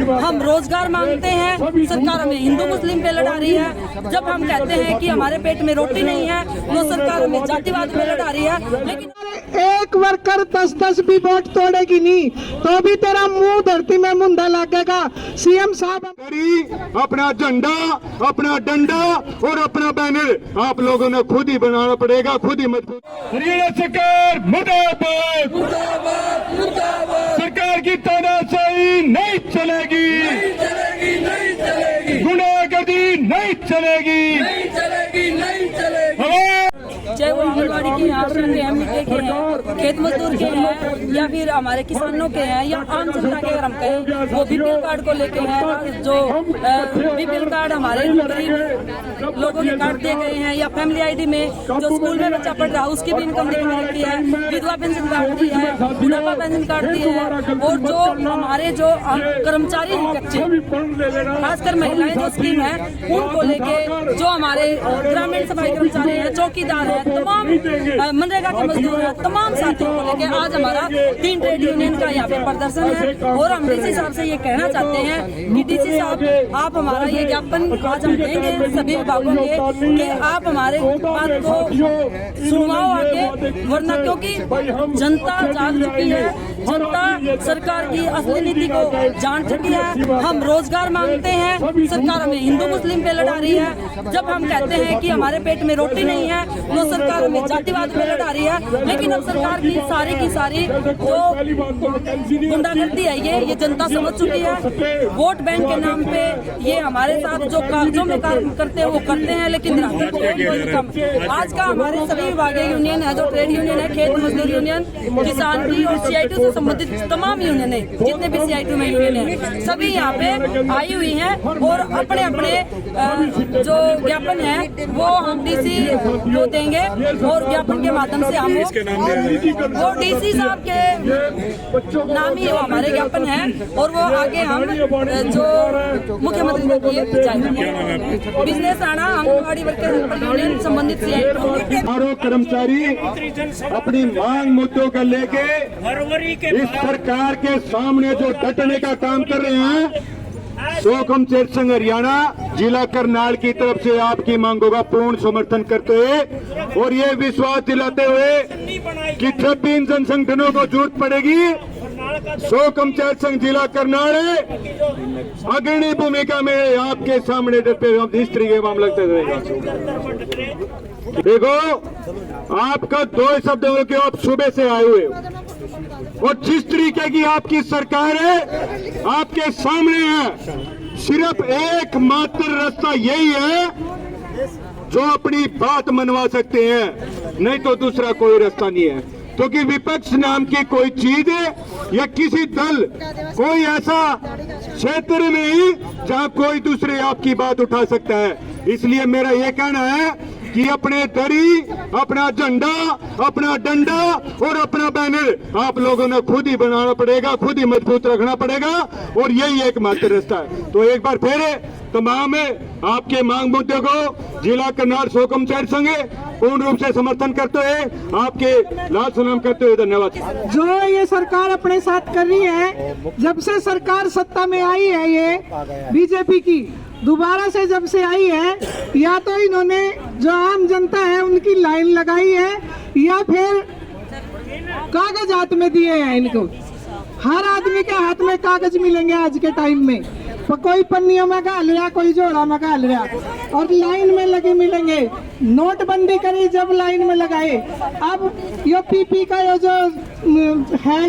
हम रोजगार मांगते हैं, सरकार हमें हिंदू मुस्लिम पे लड़ा रही है। जब हम कहते हैं कि हमारे पेट में रोटी नहीं है, तो सरकार हमें जातिवाद पे लड़ा रही है। लेकिन एक वर्कर 10-10 भी वोट तोड़ेगी नहीं तो भी तेरा मुंह धरती में मुंडा लगेगा। सीएम साहब अपना झंडा, अपना डंडा और अपना बैनर आप लोगों ने खुद ही बनाना पड़ेगा, खुद ही मजबूत। हरियाणा सरकार मुर्दाबाद, सरकार की तानाशाही नहीं चलेगी, गुंडागर्दी नहीं चलेगी। चाहे वो आंगनबाड़ी के आश्रम के हैं, मिट्टी के हैं, खेत मजदूर के हैं, या फिर हमारे किसानों के हैं, या आम जनता के अगर हम कहें वो बीपीएल कार्ड को लेके हैं, जो बीपीएल कार्ड हमारे गरीब लोगों के काट दिए गए हैं, या फैमिली आईडी में जो स्कूल में बच्चा पढ़ रहा है उसकी भी इनकम दिखा रखी है, विधवा पेंशन काट दी है, बुढ़ापा पेंशन काट दी है। और जो हमारे जो कर्मचारी हैं कच्चे, खासकर महिलाएं जो स्कीम है उनको लेके, जो हमारे ग्रामीण सफाई कर्मचारी हैं, चौकीदार है, तमाम मनरेगा के मजदूर हैं, तमाम साथियों को लेके आज हमारा 3 ट्रेड यूनियन का यहाँ पे प्रदर्शन है। और हम डीसी साहब से ये कहना चाहते हैं कि डीसी साहब आप हमारा ये ज्ञापन आज हम देंगे सभी विभागों के कि आप हमारे बात को सुनवाओ आगे, वरना क्योंकि जनता जाग चुकी है, जनता सरकार की असली नीति को जान चुकी है। हम रोजगार मांगते हैं, सरकार हमें हिंदू मुस्लिम पे लड़ा रही है। जब हम कहते हैं कि हमारे पेट में रोटी नहीं है, तो सरकार हमें जातिवाद पे लड़ा रही है। लेकिन अब सरकार की सारी जो गुंडागर्दी है ये जनता समझ चुकी है। वोट बैंक के नाम पे ये हमारे साथ जो कागजों में काम करते हैं वो करते हैं, लेकिन आज का हमारे सभी विभागीय यूनियन है, जो ट्रेड यूनियन है, खेत मजदूर यूनियन, किसान की और CITU से संबंधित तमाम यूनियन है, जितने भी CITU में यूनियन है, सभी यहाँ पे आई हुई हैं और अपने अपने जो ज्ञापन है वो हम डीसी को देंगे। और ज्ञापन के माध्यम से हम वो डीसी साहब के नाम ही वो हमारे ज्ञापन है, और वो आगे हम जो मुख्यमंत्री तक ये जाएंगे। बिजनेस आना आंगनबाड़ी वर्कर यूनियन संबंधित CITU कर्मचारी अपनी मांग मुद्दों को लेके इस सरकार के सामने जो डटने का काम कर रहे हैं, सोकम चेत संघ हरियाणा जिला करनाल की तरफ से आपकी मांगों का पूर्ण समर्थन करते हुए और ये विश्वास दिलाते हुए कि जब भी इन जन संगठनों को जरूरत पड़ेगी, सोकम चेत संघ जिला करनाल अग्रणी भूमिका में आपके सामने डटे हुए इस तरीके का लगते रहेगा। देखो, आपका 2 शब्द हो कि आप सुबह से आए हुए हो और जिस तरीके की आपकी सरकार है आपके सामने है, सिर्फ एकमात्र रास्ता यही है जो अपनी बात मनवा सकते हैं, नहीं तो दूसरा कोई रास्ता नहीं है। क्योंकि विपक्ष नाम की कोई चीज या किसी दल कोई ऐसा क्षेत्र नहीं जहां कोई दूसरे आपकी बात उठा सकता है। इसलिए मेरा ये कहना है कि अपने दरी, अपना झंडा, अपना डंडा और अपना बैनर आप लोगों ने खुद ही बनाना पड़ेगा, खुद ही मजबूत रखना पड़ेगा, और यही एकमात्र रास्ता है। तो एक बार फिर तमाम आपके मांग मुद्दे को जिला करनाल सोकम चेत संघ पूर्ण रूप से समर्थन करते हुए आपके लाल सलाम करते हुए धन्यवाद। जो ये सरकार अपने साथ कर रही है, जब से सरकार सत्ता में आई है, ये बीजेपी की दोबारा से जब से आई है, या तो इन्होंने जो आम जनता है उनकी लाइन लगाई है, या फिर कागज हाथ में दिए हैं इनको। हर आदमी के हाथ में कागज मिलेंगे आज के टाइम में, कोई पन्नियों में घाल रहा, कोई झोला में घाल रहा, और लाइन में लगे मिलेंगे। नोटबंदी करी जब लाइन में लगाए, अब ये PP का ये जो है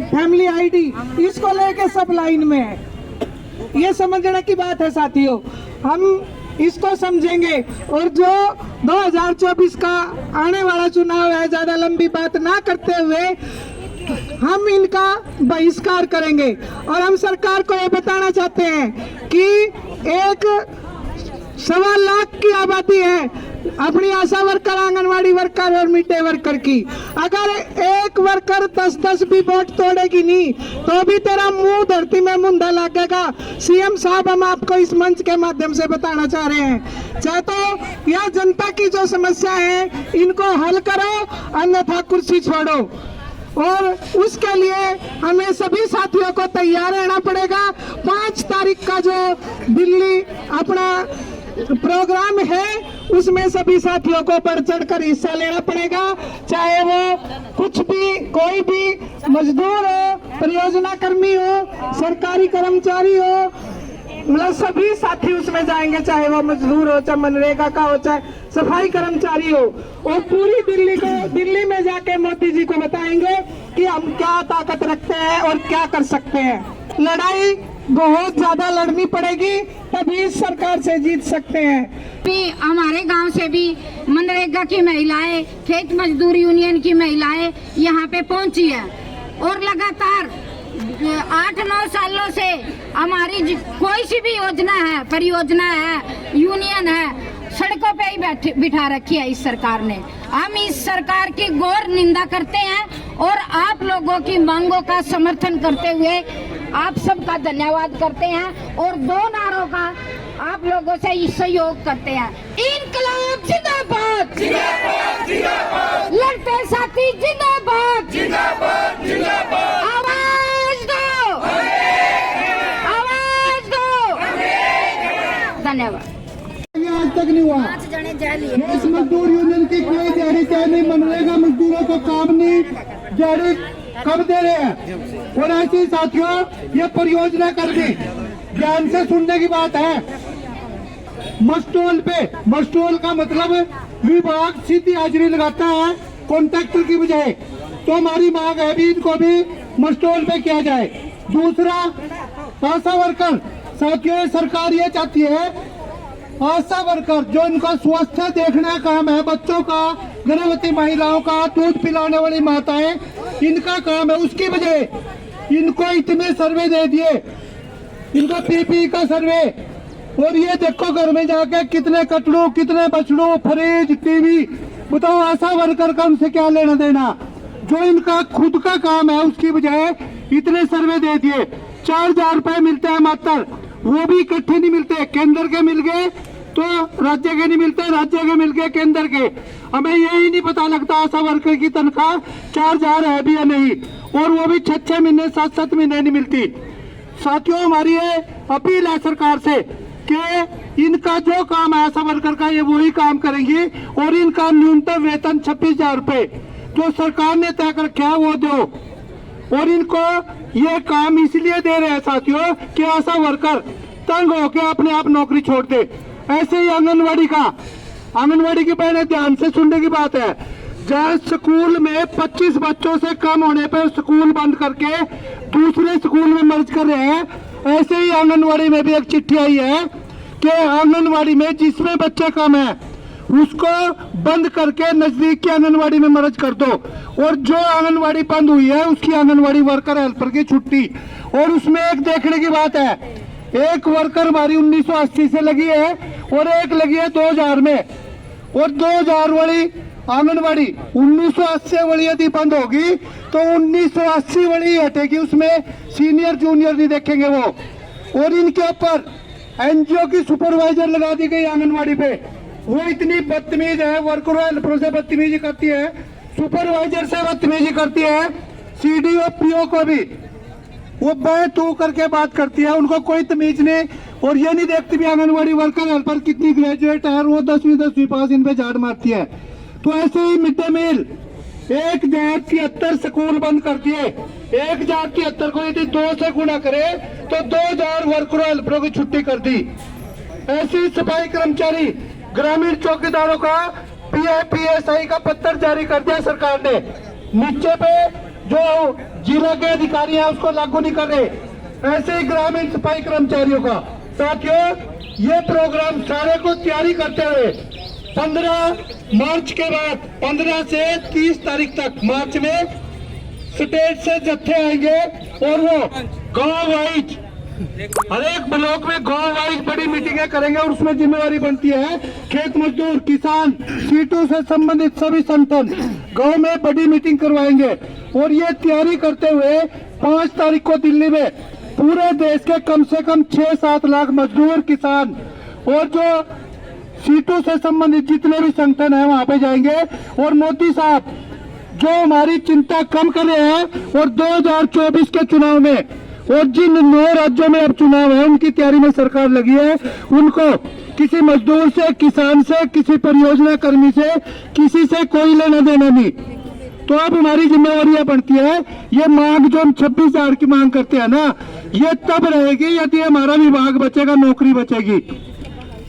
फैमिली आईडी, इसको लेके सब लाइन में है। ये समझने की बात है साथियों, हम इसको समझेंगे। और जो 2024 का आने वाला चुनाव है, ज्यादा लंबी बात ना करते हुए हम इनका बहिष्कार करेंगे। और हम सरकार को ये बताना चाहते हैं कि 1.25 लाख की आबादी है अपनी आशा वर्कर, आंगनवाड़ी वर्कर और मिड डे वर्कर की। अगर एक वर्कर 10-10 भी वोट तोड़ेगी नहीं तो भी तेरा मुंह धरती में मुंडा लगेगा। सीएम साहब, हम आपको इस मंच के माध्यम से बताना चाह रहे हैं, चाहे तो यह जनता की जो समस्या है इनको हल करो, अन्यथा कुर्सी छोड़ो। और उसके लिए हमें सभी साथियों को तैयार रहना पड़ेगा। 5 तारीख का जो दिल्ली अपना प्रोग्राम है उसमें सभी साथियों को बढ़ चढ़ कर हिस्सा लेना पड़ेगा, चाहे वो कुछ भी कोई भी मजदूर हो, परियोजना कर्मी हो, सरकारी कर्मचारी हो, मतलब सभी साथी उसमें जाएंगे, चाहे वो मजदूर हो, चाहे मनरेगा का हो, चाहे सफाई कर्मचारी हो। और पूरी दिल्ली में जाके मोदी जी को बताएंगे कि हम क्या ताकत रखते हैं और क्या कर सकते हैं। लड़ाई बहुत ज्यादा लड़नी पड़ेगी, तभी इस सरकार से जीत सकते हैं। भी हमारे गांव से भी मनरेगा की महिलाएं, खेत मजदूर यूनियन की महिलाएं यहाँ पे पहुंची है और लगातार 8-9 सालों से हमारी कोई सी भी योजना है, परियोजना है, यूनियन है, सड़कों पे ही बिठा रखी है इस सरकार ने। हम इस सरकार की घोर निंदा करते हैं और आप लोगों की मांगों का समर्थन करते हुए आप सबका धन्यवाद करते हैं और 2 नारों का आप लोगों से सहयोग करते हैं। इनकलाब जिंदाबाद, जिंदाबाद, जिंदाबाद, लड़ते साथी जिंदाबाद, जिंदाबाद, जिंदाबाद, आवाज दो, आवाज दो। धन्यवाद। आज तक नहीं हुआ। खेत मजदूर यूनियन की कोई दिहाड़ी तय नहीं, मनरेगा मजदूरों को काम नहीं, दिहाड़ी कब दे रहे हैं। और ऐसी साथियों ये परियोजना कर दी, ध्यान से सुनने की बात है। मस्टोल पे, मस्टोल का मतलब विभाग सीधी हाजिरी लगाता है कॉन्ट्रैक्टर की बजाय, तो हमारी मांग है भी इनको भी मस्टोल पे किया जाए। दूसरा, आशा वर्कर साथियों, सरकार ये चाहती है आशा वर्कर जो इनका स्वास्थ्य देखने का काम है, बच्चों का, गर्भवती महिलाओं का, दूध पिलाने वाली माताएं, इनका काम है, उसकी बजाय इनको इतने सर्वे दे दिए, इनको पीपी का सर्वे। और ये देखो घर में जाके कितने कटड़ू, कितने बछड़ू, फ्रिज, टीवी, बताओ आशा वर्कर का उनसे क्या लेना देना। जो इनका खुद का काम है उसकी बजाय इतने सर्वे दे दिए। 4000 रुपए मिलते हैं मात्र, वो भी इकट्ठे नहीं मिलते, केंद्र के मिल गए तो राज्य के नहीं मिलते, राज्य के मिल गए केंद्र के। हमें यही नहीं पता लगता आशा वर्कर की तनख्वाह 4000 है भी या नहीं, और वो भी 6-6 महीने 7-7 महीने नहीं मिलती। साथियों, हमारी ये अपील है सरकार से कि इनका जो काम है आशा वर्कर का, ये वही काम करेंगी और इनका न्यूनतम वेतन 26,000 रुपए जो सरकार ने तय कर रखा है वो दो। और इनको ये काम इसलिए दे रहे हैं साथियों कि आशा वर्कर तंग होकर अपने आप नौकरी छोड़ दे। ऐसे ही आंगनवाड़ी का, आंगनवाड़ी की पहले ध्यान से सुनने की बात है, जहाँ स्कूल में 25 बच्चों से कम होने पर स्कूल बंद करके दूसरे स्कूल में मर्ज कर रहे हैं, ऐसे ही आंगनवाड़ी में भी एक चिट्ठी आई है कि आंगनवाड़ी में जिसमें बच्चे कम है उसको बंद करके नजदीक की आंगनवाड़ी में मर्ज कर दो। और जो आंगनवाड़ी बंद हुई है उसकी आंगनवाड़ी वर्कर हेल्पर की छुट्टी। और उसमें एक देखने की बात है, एक वर्कर हमारी 1980 से लगी है और एक लगी है 2000 में, और 2000 वाली आंगनवाड़ी 1980 वाली यदि बंद होगी तो 1980 वाली हटेगी, उसमें सीनियर जूनियर नहीं देखेंगे वो। और इनके ऊपर एनजीओ की सुपरवाइजर लगा दी गई आंगनवाड़ी पे, वो इतनी बदतमीज है, वर्कर हेल्परों से बदतमीजी करती है, सुपरवाइजर से बदतमीजी करती है, सीडीओ पीओ को भी वो बै तू करके बात करती है, उनको कोई तमीज नहीं। और ये नहीं देखती भी आंगनवाड़ी वर्कर हेल्पर कितनी ग्रेजुएट है, वो 10वीं पास इन पे झाड़ मारती है। तो ऐसे ही मिड डे मील 1073 स्कूल बंद कर दिए, 1073 को यदि 2 से गुणा करे तो 2000 वर्करों हेल्परों की छुट्टी कर दी। ऐसे ही सफाई कर्मचारी, ग्रामीण चौकीदारों का PIPSI का पत्र जारी कर दिया सरकार ने, नीचे पे जो जिला के अधिकारी हैं उसको लागू नहीं कर रहे। ऐसे ही ग्रामीण सफाई कर्मचारियों का। साथियों, ये प्रोग्राम सारे को तैयारी करते हुए 15 मार्च के बाद 15 से 30 तारीख तक मार्च में स्टेट से जत्थे आएंगे और वो गांव वाइज हर एक ब्लॉक में गांव वाइज बड़ी मीटिंगें करेंगे और उसमें जिम्मेवारी बनती है खेत मजदूर, किसान, सीटों से संबंधित सभी संगठन गांव में बड़ी मीटिंग करवाएंगे। और ये तैयारी करते हुए 5 तारीख को दिल्ली में पूरे देश के कम से कम 6-7 लाख मजदूर, किसान और जो सीटों से संबंधित जितने भी संगठन है वहां पे जाएंगे। और मोदी साहब जो हमारी चिंता कम कर रहे हैं और 2024 के चुनाव में और जिन 9 राज्यों में अब चुनाव है उनकी तैयारी में सरकार लगी है, उनको किसी मजदूर से, किसान से, किसी परियोजना कर्मी से, किसी से कोई लेना देना नहीं। तो अब हमारी जिम्मेवारियां बनती है, ये मांग जो हम 26,000 की मांग करते हैं ना, ये तब रहेगी यदि हमारा विभाग बचेगा, नौकरी बचेगी।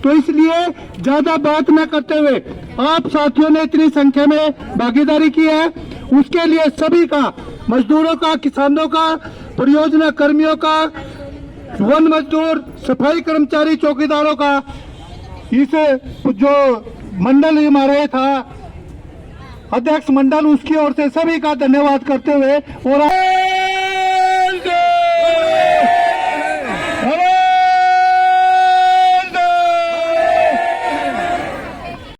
तो इसलिए ज्यादा बात न करते हुए आप साथियों ने इतनी संख्या में भागीदारी की है, उसके लिए सभी का, मजदूरों का, किसानों का, परियोजना कर्मियों का, वन मजदूर, सफाई कर्मचारी, चौकीदारों का, इस जो मंडल हमारे था अध्यक्ष मंडल, उसकी ओर से सभी का धन्यवाद करते हुए और